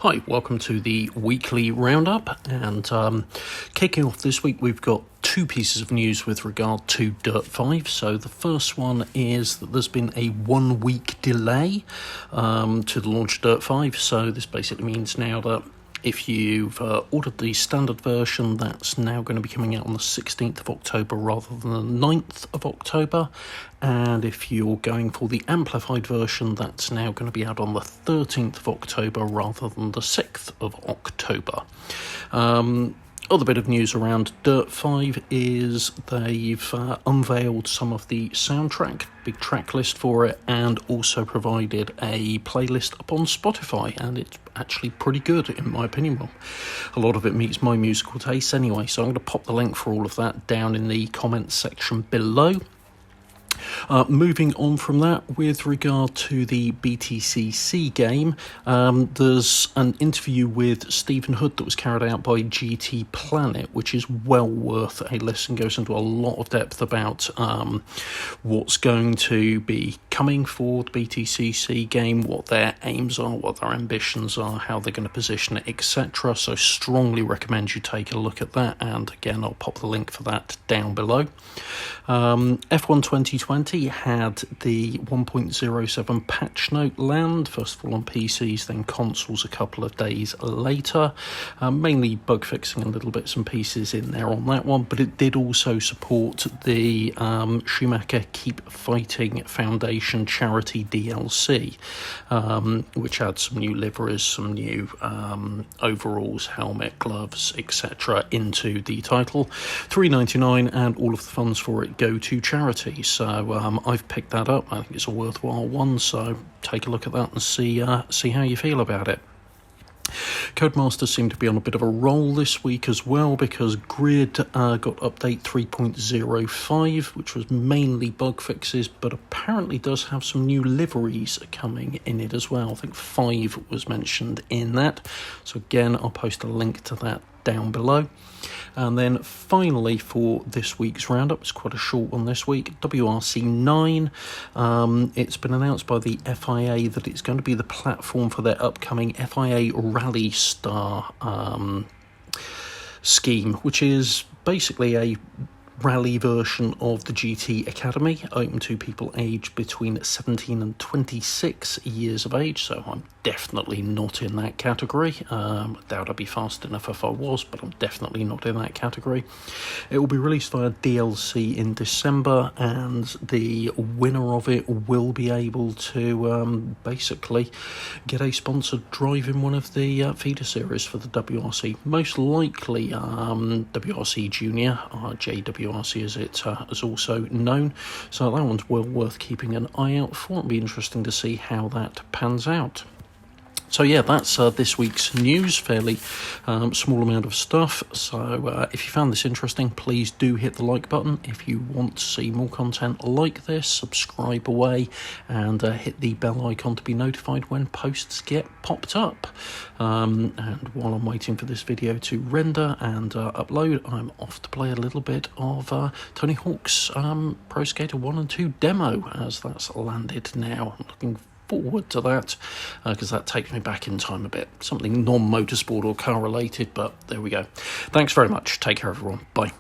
Hi, welcome to the weekly roundup, and kicking off this week we've got two pieces of news with regard to DPi-V. So the first one is that there's been a 1 week delay to the launch of DPi-V. So this basically means now that if you've ordered the standard version, that's now going to be coming out on the 16th of October rather than the 9th of October. And if you're going for the amplified version, that's now going to be out on the 13th of October rather than the 6th of October. Other bit of news around DPi-V is they've unveiled some of the soundtrack, big track list for it, and also provided a playlist up on Spotify, and it's actually pretty good in my opinion. Well, a lot of it meets my musical taste anyway, so I'm going to pop the link for all of that down in the comments section below. Moving on from that, with regard to the BTCC game, there's an interview with Stephen Hood that was carried out by GT Planet, which is well worth a listen. Goes into a lot of depth about what's going to be coming for the BTCC game, what their aims are, what their ambitions are, how they're going to position it, etc. So strongly recommend you take a look at that, and again I'll pop the link for that down below. F1 2020 had the 1.07 patch note land, first of all on PCs, then consoles a couple of days later. Mainly bug fixing and little bits and pieces in there on that one, but it did also support the Schumacher Keep Fighting Foundation charity DLC, which had some new liveries, some new overalls, helmet, gloves, etc. into the title. $3.99, and all of the funds for it go to charity. So I've picked that up. I think it's a worthwhile one, so take a look at that and see how you feel about it. Codemasters seem to be on a bit of a roll this week as well, because Grid got update 3.05, which was mainly bug fixes, but apparently does have some new liveries coming in it as well. I think 5 was mentioned in that, so again I'll post a link to that down below. And then finally for this week's roundup, it's quite a short one this week, WRC 9. It's been announced by the FIA that it's going to be the platform for their upcoming FIA Rally Star scheme, which is basically a rally version of the GT Academy, open to people aged between 17 and 26 years of age, so I'm definitely not in that category. I doubt I'd be fast enough if I was, but I'm definitely not in that category. It will be released via DLC in December, and the winner of it will be able to basically get a sponsored drive in one of the feeder series for the WRC, most likely WRC Junior, JWRC as it is also known, so that one's well worth keeping an eye out for. It'll be interesting to see how that pans out. So yeah, that's this week's news, fairly small amount of stuff. So if you found this interesting, please do hit the like button. If you want to see more content like this, subscribe away and hit the bell icon to be notified when posts get popped up. And while I'm waiting for this video to render and upload, I'm off to play a little bit of Tony Hawk's Pro Skater 1 and 2 demo, as that's landed now. I'm looking forward to that, because that takes me back in time a bit. Something non-motorsport or car related, but there we go. Thanks very much. Take care, everyone. Bye.